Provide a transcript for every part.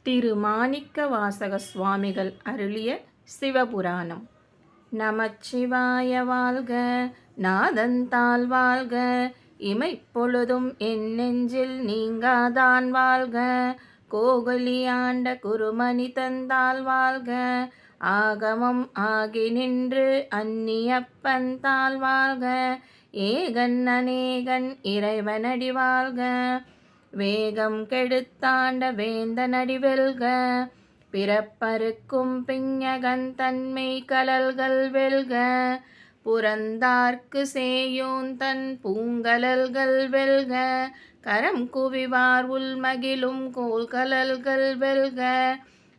திரு மாணிக்கவாசக சுவாமிகள் அருளிய சிவபுராணம். நமச்சிவாய வாழ்க, நாதந்தாள் வாழ்க, இமைப்பொழுதும் என் நெஞ்சில் நீங்காதான் வாழ்க, கோகலி ஆண்ட குருமணி தந்தாள் வாழ்க, ஆகமம் ஆகி நின்று அந்நியப்பன் தாள் வாழ்க, ஏகன் அநேகன் இறைவனடி வாழ்க, வேகம் கெடுத்தாண்ட வேந்தனடி வெல்க, பிறப்பருக்கும் பிஞகன் தன்மை கலல்கள் வெல்க, புறந்தார்க்கு சேயோன் தன் பூங்கலல்கள் வெல்க, கரம் குவிவார் உள்மகிழும் கோல்கலல்கள் வெல்க,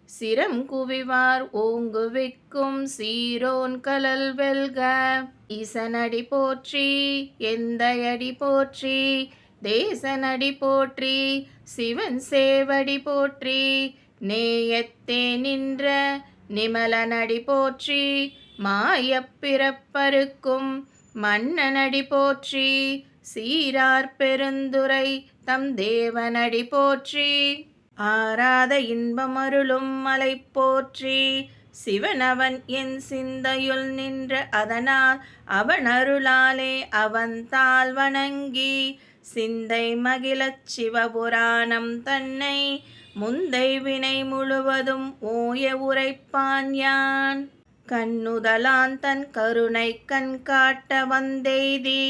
சிரம் குவிவார் ஓங்குவிக்கும் சீரோன் கலல் வெல்க, ஈசனடி போற்றி எந்தையடி போற்றி, தேசனடி போற்றி சிவன் சேவடி போற்றி, நேயத்தே நின்ற நிமலனடி போற்றி, மாயப்பிறப்பருக்கும் மன்னனடி போற்றி, சீரார் பெருந்துரை தம் தேவனடி போற்றி, ஆராத இன்பமருளும் மலை போற்றி, சிவனவன் என் சிந்தையுள் நின்ற அதனால் அவன் அருளாலே அவன் தாள் வணங்கி, சிந்தை மகிழச் சிவபுராணம் தன்னை முந்தை வினை முழுவதும் ஓய உரைப்பான் யான், கண்ணுதலான் தன் கருணை கண் காட்ட வந்தெய்தி,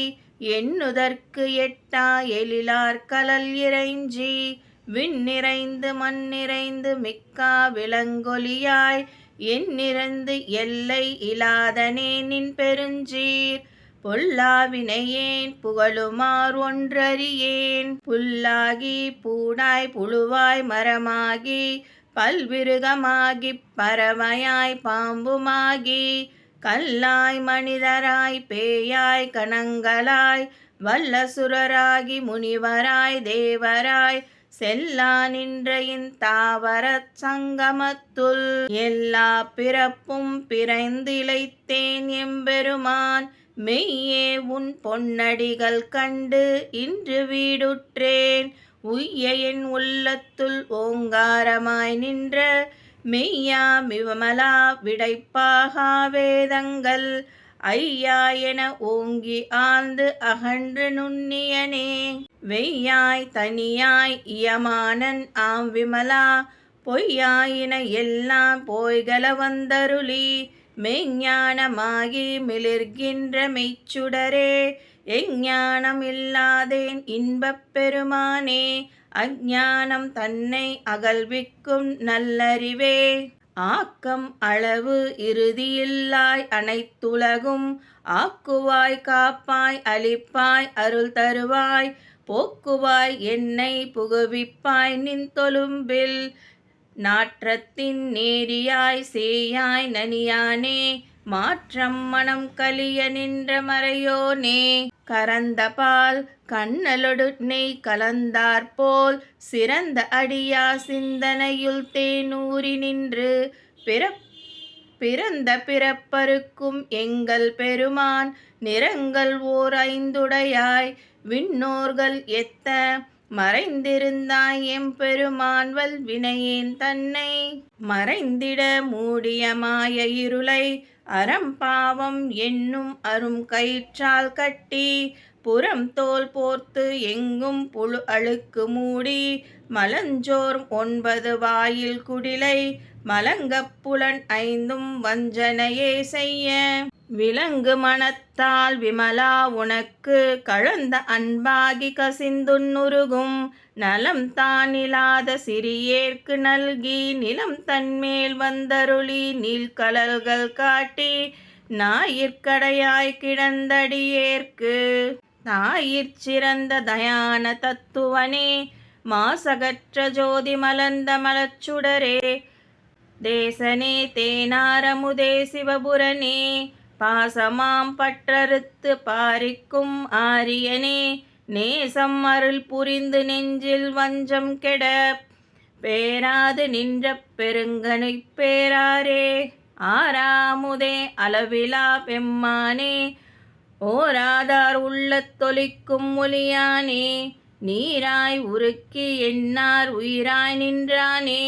எண்ணுதற்கு எட்டா எழிலார் கலல் இறைஞ்சி, விண்ணிறைந்து மண்ணிறைந்து மிக்கா விளங்கொலியாய், எண்ணிறந்து எல்லை இலாதனே நின் பெருஞ்சீர், பொல்லாவினையேன் புகழுமார் ஒன்றறியேன், புல்லாகி பூடாய் புழுவாய் மரமாகி பல்விருகமாகிப் பறவையாய் பாம்புமாகி, கல்லாய் மனிதராய் பேயாய் கணங்களாய் வல்லசுரராகி முனிவராய் தேவராய், செல்லா நின்ற தாவரச் சங்கமத்துள் எல்லா பிறப்பும் பிறந்திழைத்தேன் எம்பெருமான், மெய்யே உன் பொன்னடிகள் கண்டு இன்று வீடுற்றேன், உய்ய என் உள்ளத்துள் ஓங்காரமாய் நின்ற மெய்யா விமலா விடைப்பாகா வேதங்கள், ஐயா என ஓங்கி ஆழ்ந்து அகன்று நுண்ணியனே, வெய்யாய் தனியாய் இயமானன் ஆம் விமலா, பொய்யாயின எல்லாம் போய்கல வந்தருளி, மெய்ஞானமாகி மிளிர்கின்ற மெய்ச்சுடரே, எஞ்ஞானம் இல்லாதேன் இன்பப் பெருமானே, அஞ்ஞானம் தன்னை அகல்விக்கும் நல்லறிவே, ஆக்கம் அளவு இறுதியில்லாய் அனைத்துலகும் ஆக்குவாய் காப்பாய் அளிப்பாய் அருள் தருவாய், போக்குவாய் என்னை புகுவிப்பாய் நின் தொழும்பில், நாற்றத்தின் நேரியாய் சேயாய் நனியானே, மாற்றம் மனம் கலிய நின்ற மறையோனே, கரந்த பால் கண்ணலொடு நெய் கலந்தாற்போல், சிறந்த அடியா சிந்தனையுள் தேனூறி நின்று, பிறந்த பிறப்பருக்கும் எங்கள் பெருமான், நிறங்கள் ஓர் ஐந்துடையாய் விண்ணோர்கள் எத்த மறைந்திருந்தாய் எம்பெருமான், வல்வினையேன் தன்னை மறைந்திட மூடிய மாய இருளை, அறம்பாவம் என்னும் அரும் கயிற்றால் கட்டி, புறம் தோல் போர்த்து எங்கும் புழு அழுக்கு மூடி, மலஞ்சோர் 9 வாயில் குடிலை மலங்கப் புலன் 5 வஞ்சனையே செய்ய, விலங்கு மனத்தால் விமலா உனக்கு கலந்த அன்பாகி கசிந்துன்னுருகும், நலம் தானிலாத சிறியேற்கு நல்கி நிலம் தன்மேல் வந்தருளி நீள்கலல்கள் காட்டி, ஞாயிற்கடையாய் கிடந்தடியேற்கு தாயிற் சிறந்த தயான தத்துவனே, மாசகற்ற ஜோதி மலர்ந்த மலச்சுடரே, தேசனே தேனாரமுதே சிவபுரனே, பாசமாம் பற்றறுத்து பாரிக்கும் ஆரியனே, நேசம் அருள் புரிந்து நெஞ்சில் வஞ்சம் கெட பேராது நின்ற பெருங்கனை பேராரே, ஆறாமுதே அளவிலா பெம்மானே, ஓராதார் உள்ளத் தொலிக்கும் ஒளியானே, நீராய் உருக்கி எண்ணார் உயிராய் நின்றானே,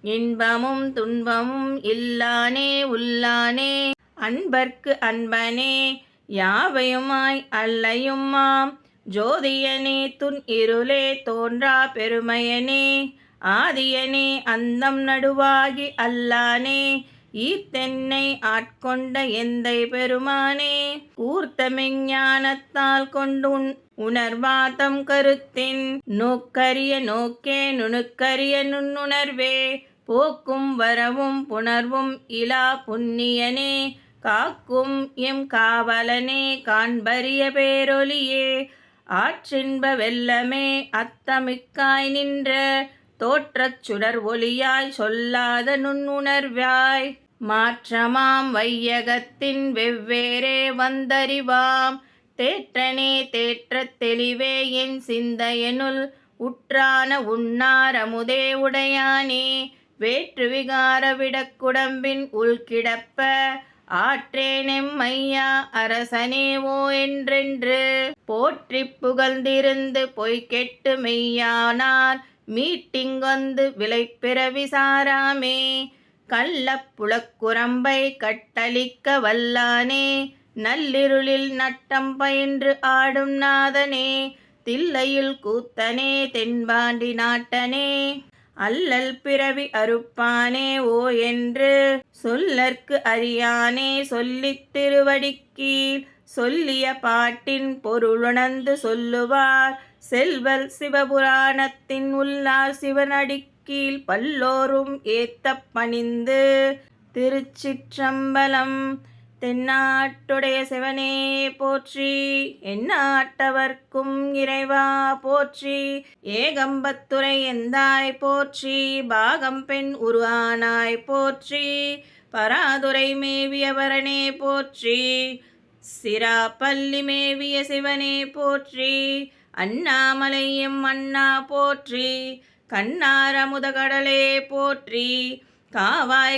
இன்பமும் துன்பமும் இல்லானே உள்ளானே அன்பர்க்கு அன்பனே யாவையுமாய் அல்லையுமாம் ஜோதியனே துன் இருளே தோன்றா பெருமையனே ஆதியனே அந்தம் நடுவாகி அல்லானே ஈர்த்தென்னை ஆட்கொண்ட எந்தை பெருமானே ஊர்த்தமெஞ்ஞானத்தால் கொண்டு உணர்வாதம் கருத்தின் நோக்கரிய நோக்கே நுணுக்கரிய நுண்ணுணர்வே போக்கும் வரவும் புணர்வும் இலா புண்ணியனே காக்கும் எம் காவலனே காண்பரிய பேரொலியே ஆற்றின்ப வெள்ளமே அத்தமிக்காய் நின்ற தோற்றச் சுடர் ஒளியாய் சொல்லாத நுண்ணுணர்வாய் மாற்றமாம் வையகத்தின் வெவ்வேறே வந்தறிவாம் தேற்றனே தேற்றத் தெளிவே என் சிந்தையனுள் உற்றான உண்ணாரமுதே உடையானே வேற்று விகார விடக்குடம்பின் உள்கிடப்ப ஆற்றேனெம் மையா அரசனே ஓ என்றென்று போற்றிப் புகழ்ந்திருந்து பொய்கெட்டு மெய்யானார் மீட்டிங்கொந்து விளைப்பிறவி சாராமே கள்ளப் புலக்குரம்பை கட்டளிக்க வல்லானே நள்ளிருளில் நட்டம் பயின்று ஆடும் நாதனே தில்லையில் கூத்தனே தென்பாண்டி நாட்டனே அல்லல் பிறவி அறுப்பானே ஓ என்று சொல்லற்கு அறியானே சொல்லித் திருவடிக்கீழ் சொல்லிய பாட்டின் பொருளுணர்ந்து சொல்லுவார் செல்வல் சிவபுராணத்தின் உள்ளார் சிவனடிக்கீழ் பல்லோரும் ஏத்தப் பணிந்து. திருச்சிற்றம்பலம். தென்னாட்டுடைய சிவனே போற்றி, எந்நாட்டவர்க்கும் இறைவா போற்றி, ஏகம்பத்துரை எந்தாய் போற்றி, பாகம் பெண் உருவானாய் போற்றி, பராதுரை மேவியவரனே போற்றி, சிராப்பள்ளி மேவிய சிவனே போற்றி, அண்ணாமலை எம் அண்ணா போற்றி, கண்ணாரமுத கடலே போற்றி, காவாய்